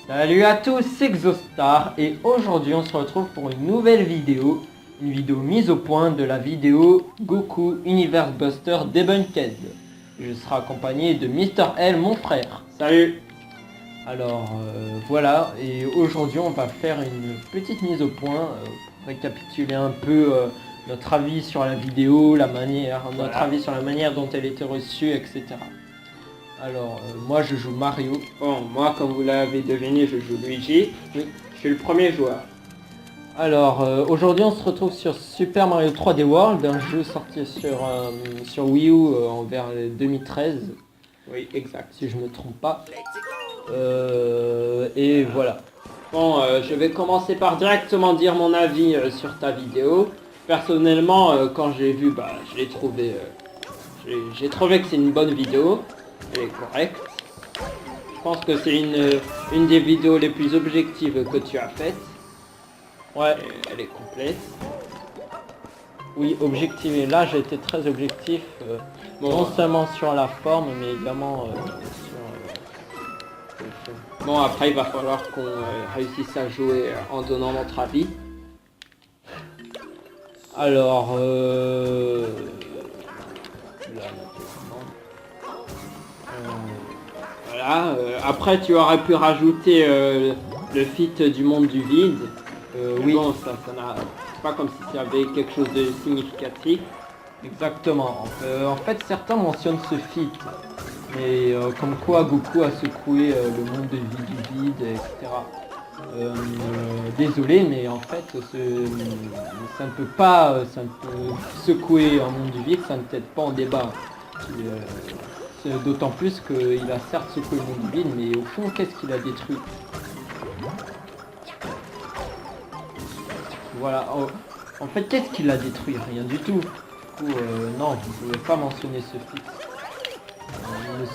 Salut à tous, c'est Xostar et aujourd'hui on se retrouve pour une nouvelle vidéo, mise au point de la vidéo Goku Universe Buster Debunked. Je serai accompagné de Mister L, mon frère. Salut. Alors voilà, et aujourd'hui on va faire une petite mise au point, pour récapituler un peu notre avis sur la vidéo, notre avis sur la manière dont elle était reçue, etc. Alors, moi je joue Mario. Bon, moi, comme vous l'avez deviné, je joue Luigi. Oui. Je suis le premier joueur. Alors, aujourd'hui on se retrouve sur Super Mario 3D World, un jeu sorti sur Wii U vers 2013, Oui, exact. si je me trompe pas. Et voilà. Bon, je vais commencer par directement dire mon avis sur ta vidéo. Personnellement, quand j'ai vu, je l'ai trouvé... j'ai trouvé que c'est une bonne vidéo. Elle est correcte. Je pense que c'est une des vidéos les plus objectives que tu as faites. Ouais, Elle est complète. oui, objectivé. Là j'ai été très objectif, non seulement sur la forme, mais également sur le fond. Bon, après, il va falloir qu'on réussisse à jouer en donnant notre avis. Alors, Voilà, après tu aurais pu rajouter le feat du monde du vide. oui. Bon, ça n'a... C'est pas comme si ça avait quelque chose de significatif. Exactement. En fait, certains mentionnent ce feat, mais comme quoi Goku a secoué le monde du vide, etc. Désolé, mais en fait, ça ne peut secouer un monde du vide, ça ne t'aide pas en débat. D'autant plus qu'il a certes secoué le monde du vide, mais au fond, qu'est-ce qu'il a détruit? Voilà. En fait, qu'est-ce qu'il a détruit? Rien du tout. Du coup, non, vous ne pouvez pas mentionner ce feat.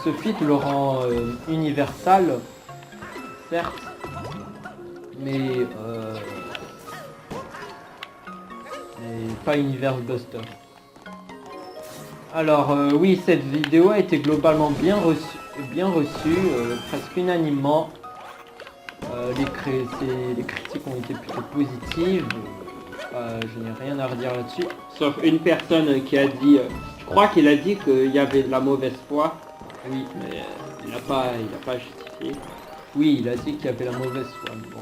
Ce feat le rend universal, certes, mais pas Universe Buster. Alors oui, cette vidéo a été globalement bien reçue, presque unanimement. Les critiques ont été plutôt positives. Je n'ai rien à redire là-dessus. Sauf une personne qui a dit... je crois qu'il a dit qu'il y avait de la mauvaise foi. Oui, Mais il n'a pas justifié. oui, il a dit qu'il y avait la mauvaise foi. Mais bon.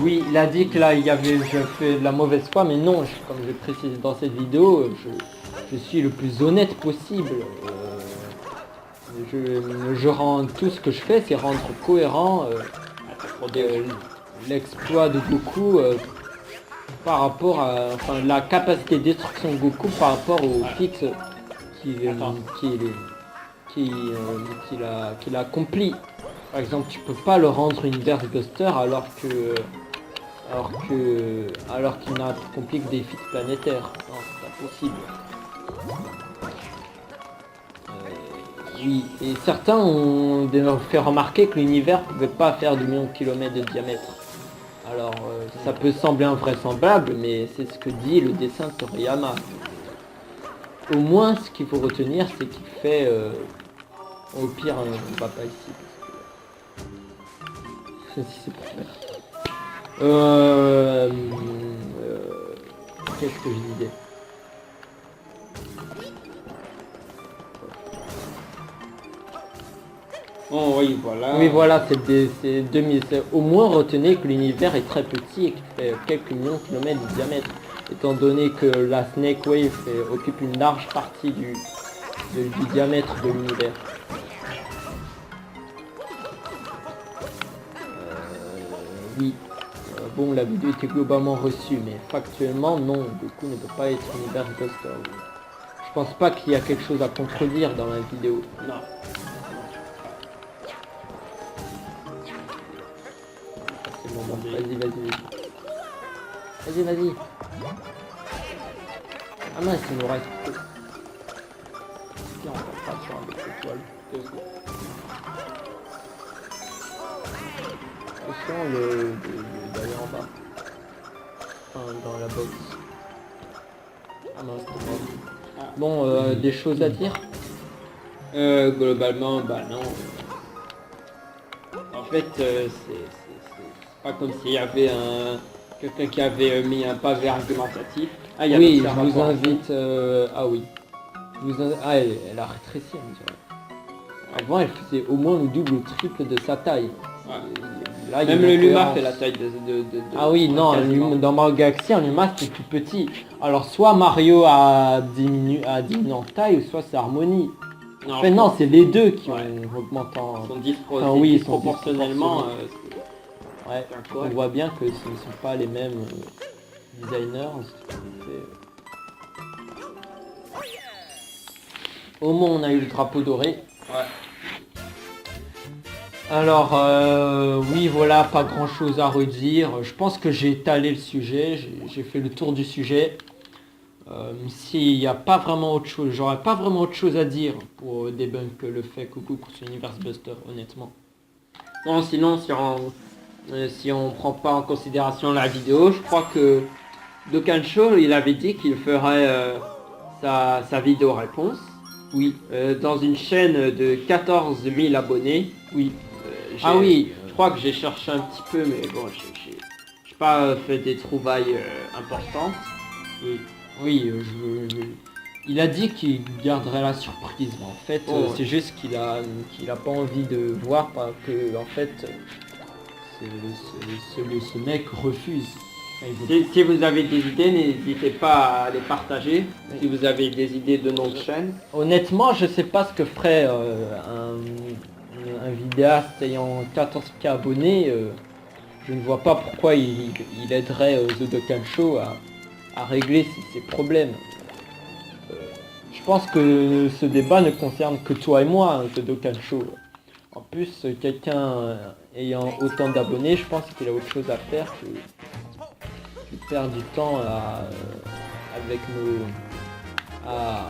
Oui, il a dit que là il y avait je fais de la mauvaise foi, mais non, comme je précise dans cette vidéo, je suis le plus honnête possible. Je rends tout ce que je fais, c'est rendre cohérent l'exploit de Goku par rapport à la capacité de destruction de Goku par rapport au fixe qu'il a accompli. Par exemple, tu peux pas le rendre Universe Buster alors qu'il n'a accompli que des feats planétaires. Non, c'est pas possible. Oui, et certains ont fait remarquer que l'univers ne pouvait pas faire 2 millions de kilomètres de diamètre. Alors, ça peut sembler invraisemblable, mais c'est ce que dit le dessin de Toriyama. Au moins, ce qu'il faut retenir, c'est qu'il fait... au pire, on va pas ici. Si c'est pour faire. Qu'est-ce que je disais? Bon, oui, voilà. Oui, voilà, c'est 2000. Au moins, retenez que l'univers est très petit et qu'il fait quelques millions de kilomètres de diamètre. Étant donné que la Snake Wave occupe une large partie du diamètre de l'univers. Oui. Bon, la vidéo était globalement reçue, mais factuellement, non, Goku ne peut pas être Universe Buster. Je pense pas qu'il y a quelque chose à contredire dans la vidéo. Non. C'est bon, bon, vas-y. Vas-y. Ah mince, il nous reste... Tiens, on va pas sur avec l'étoile. Attention, d'aller en bas. Enfin, dans la box. Ah mince, c'est bon. Bon, des choses à dire? Globalement, bah non. En fait, c'est pas comme s'il y avait quelqu'un qui avait mis un pavé argumentatif. Ah, il y a Oui, je l'observatoire. vous invite... Ah oui. Ah, elle a rétréci, on dirait. Avant, elle faisait au moins le double ou le triple de sa taille. Ouais. Là, il y a Même une le Luma incohérence. fait la taille de Ah oui, non, quasiment. dans Mario Galaxy, un Luma c'était tout petit. Alors soit Mario a diminué en taille, ou soit c'est Harmonie. Non, Enfin non, c'est les deux qui Ouais. ont augmenté en... Ils sont Enfin, oui, ils sont disproportionnellement. Ouais, c'est on incorrect. voit bien que ce ne sont pas les mêmes designers. Au moins on a eu le drapeau doré. Ouais. Alors oui voilà, pas grand chose à redire. Je pense que j'ai étalé le sujet, j'ai fait le tour du sujet. S'il n'y a pas vraiment autre chose, j'aurais pas vraiment autre chose à dire pour debunk le fait que Goku c'est Universe Buster, honnêtement. Non, sinon, si on prend pas en considération la vidéo, je crois que Dokancho, il avait dit qu'il ferait sa vidéo réponse. Oui, Dans une chaîne de 14 000 abonnés. oui. Ah oui, je crois que j'ai cherché un petit peu, mais bon, j'ai pas fait des trouvailles importantes. Oui, oui, il a dit qu'il garderait la surprise, mais en fait, Oh. c'est juste qu'il a pas envie de voir parce que en fait, ce mec refuse. Enfin, il veut- Si vous avez des idées, n'hésitez pas à les partager. Si vous avez des idées de nom de chaîne. Honnêtement, je sais pas ce que ferait un vidéaste ayant 14K abonnés. Je ne vois pas pourquoi il aiderait The Dokkan Show à régler ses problèmes. Je pense que ce débat ne concerne que toi et moi, The Dokkan Show. En plus, quelqu'un ayant autant d'abonnés, je pense qu'il a autre chose à faire que perdre du temps avec nos... à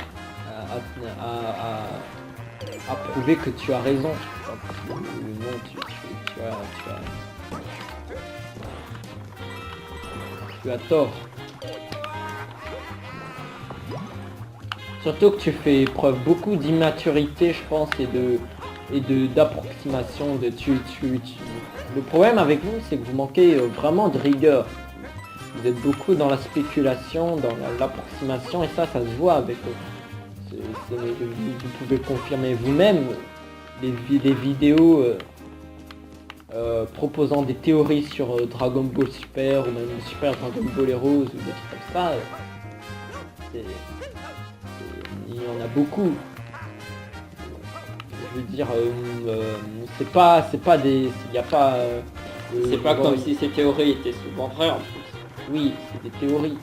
prouver que tu as raison. Non, tu as tort. Surtout que tu fais preuve beaucoup d'immaturité, je pense, et d'approximation. Le problème avec vous, c'est que vous manquez vraiment de rigueur. Vous êtes beaucoup dans la spéculation, dans l'approximation, et ça se voit avec... vous pouvez confirmer vous-même les vidéos proposant des théories sur Dragon Ball Super, ou même Super Dragon Ball Heroes, ou des trucs comme ça. Il y en a beaucoup. Je veux dire, c'est pas des... Il n'y a pas... C'est pas comme si ces théories étaient souvent vraies en plus. Oui, c'est des théories.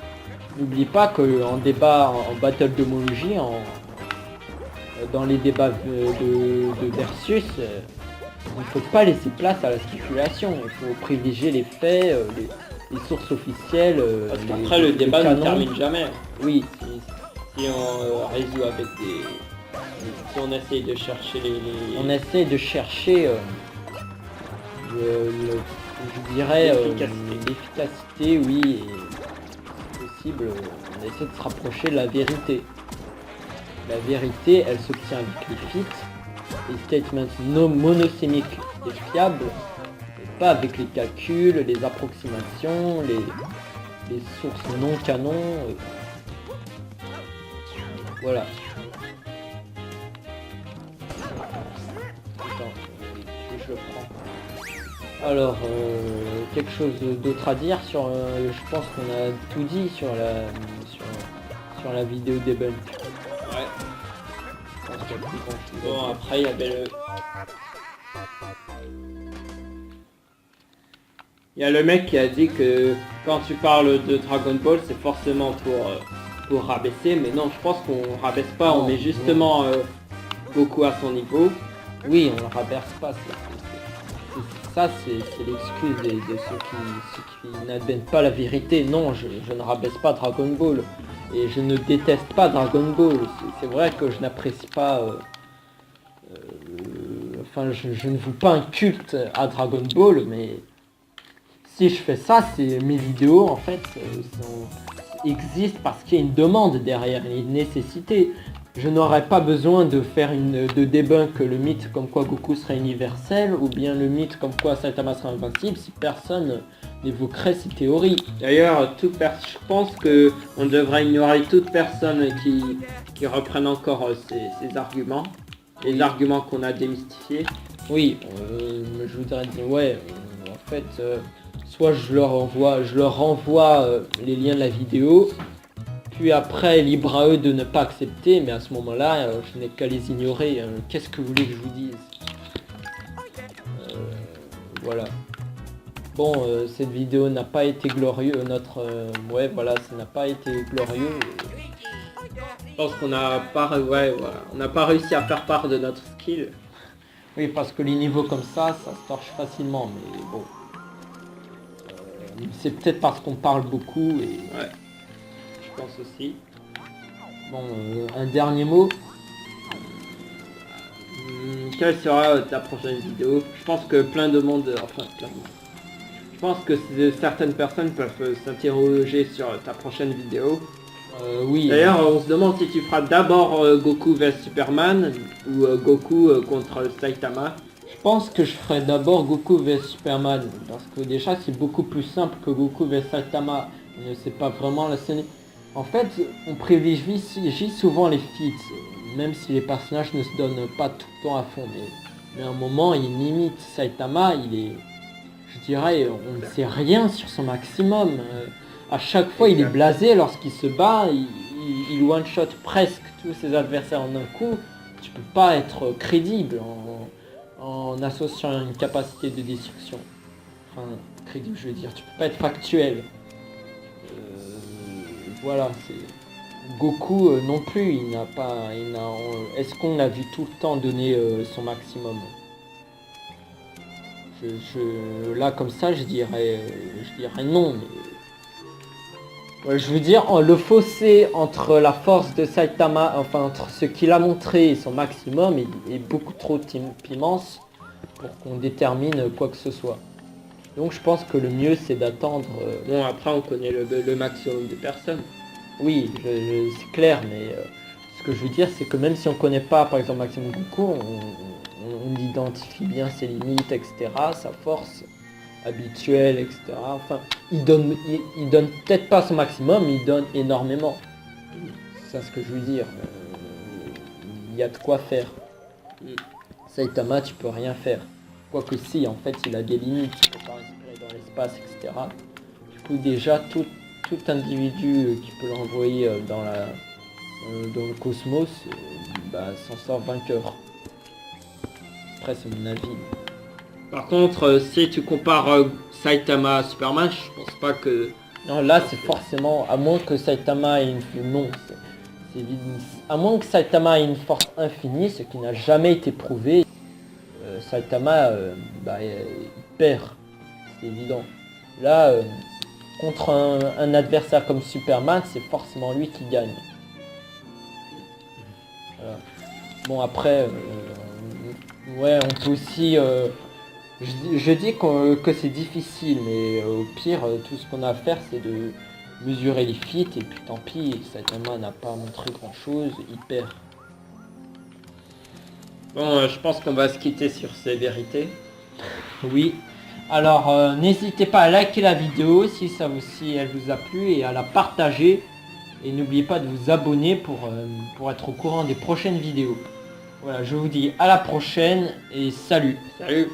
N'oublie pas qu'en débat, en battle d'homologie, dans les débats de versus, il ne faut pas laisser place à la spéculation. Il faut privilégier les faits, les sources officielles. Parce qu'après le débat ne termine jamais. Oui. Si on résout avec des... Si on essaye de chercher les... On essaie de chercher, je dirais, l'efficacité, oui, et possible, on essaie de se rapprocher de la vérité. La vérité, elle s'obtient avec les feats, les statements non monosémiques et fiables, et pas avec les calculs, les approximations, les sources non canons. Voilà. Attends, je le prends. Alors, quelque chose d'autre à dire sur... je pense qu'on a tout dit sur la vidéo debunk. Ouais. Je pense qu'il y a plus grand-chose à Bon, dire. après il y avait le... Il y a le mec qui a dit que quand tu parles de Dragon Ball, c'est forcément pour rabaisser, mais non, je pense qu'on rabaisse pas, on Non, met justement Goku à son niveau. Oui, on ne raberce pas. Ça, c'est l'excuse de ceux qui n'admettent pas la vérité. Non, je ne rabaisse pas Dragon Ball. Et je ne déteste pas Dragon Ball. C'est vrai que je n'apprécie pas... enfin, je ne voue pas un culte à Dragon Ball, mais... Si je fais ça, c'est mes vidéos, en fait, existent parce qu'il y a une demande derrière, une nécessité. je n'aurais pas besoin de faire de debunk le mythe comme quoi Goku serait universel ou bien le mythe comme quoi Saitama serait invincible si personne n'évoquerait ces théories. D'ailleurs, je pense que on devrait ignorer toute personne qui reprenne encore ces arguments, les arguments qu'on a démystifiés. Oui, je voudrais dire, ouais, en fait, soit je leur renvoie les liens de la vidéo, puis après, libre à eux de ne pas accepter, mais à ce moment-là, je n'ai qu'à les ignorer. Qu'est-ce que vous voulez que je vous dise? Voilà. Bon, cette vidéo n'a pas été glorieuse, ouais, voilà, ça n'a pas été glorieux. Je pense qu'on n'a pas, on n'a pas réussi à faire part de notre skill. Oui, parce que les niveaux comme ça se torche facilement, mais bon. C'est peut-être parce qu'on parle beaucoup et... Ouais, je pense aussi. Bon, un dernier mot. Quelle sera ta prochaine vidéo? Je pense que plein de monde, je pense que certaines personnes peuvent s'interroger sur ta prochaine vidéo. Oui. D'ailleurs, on se demande si tu feras d'abord Goku vs Superman ou Goku contre Saitama. Je pense que je ferai d'abord Goku vs Superman, parce que déjà c'est beaucoup plus simple que Goku vs Saitama. C'est pas vraiment la scène. En fait, on privilégie souvent les feats, même si les personnages ne se donnent pas tout le temps à fond. Mais à un moment, il limite Saitama, je dirais, on ne sait rien sur son maximum. À chaque fois, il est blasé lorsqu'il se bat, il one-shot presque tous ses adversaires en un coup. Tu peux pas être crédible en associant une capacité de destruction. Enfin, crédible, je veux dire, tu peux pas être factuel. Voilà, c'est... Goku non plus, est-ce qu'on l'a vu tout le temps donner son maximum? Là comme ça, je dirais non. Mais... Ouais, je veux dire, le fossé entre la force de Saitama, enfin entre ce qu'il a montré et son maximum est beaucoup trop immense pour qu'on détermine quoi que ce soit. Donc je pense que le mieux c'est d'attendre... Bon, après on connaît le maximum de personnes. Oui, c'est clair, mais ce que je veux dire c'est que même si on connaît pas par exemple Maximum Goku, on identifie bien ses limites, etc., sa force habituelle, etc. Enfin, il donne peut-être pas son maximum, mais il donne énormément. C'est ce que je veux dire. Il y a de quoi faire. Saitama, tu peux rien faire. Quoique si, en fait, il a des limites, il peut pas respirer dans l'espace, etc. Du coup, déjà, tout individu qui peut l'envoyer dans le cosmos, s'en sort vainqueur. Après, c'est mon avis. Par contre, si tu compares Saitama à Superman, je pense pas que... Non, là, c'est forcément... À moins que Saitama ait une... Non, à moins que Saitama ait une force infinie, ce qui n'a jamais été prouvé, Saitama, il perd. C'est évident. Là, contre un adversaire comme Superman, c'est forcément lui qui gagne. Voilà. Bon, après... ouais, on peut aussi... je dis que c'est difficile, mais au pire, tout ce qu'on a à faire, c'est de mesurer les feats, et puis tant pis, Saitama n'a pas montré grand chose, il perd. Bon, je pense qu'on va se quitter sur ces vérités. Oui. Alors, n'hésitez pas à liker la vidéo si elle vous a plu, et à la partager. Et n'oubliez pas de vous abonner pour être au courant des prochaines vidéos. Voilà, je vous dis à la prochaine, et salut. Salut.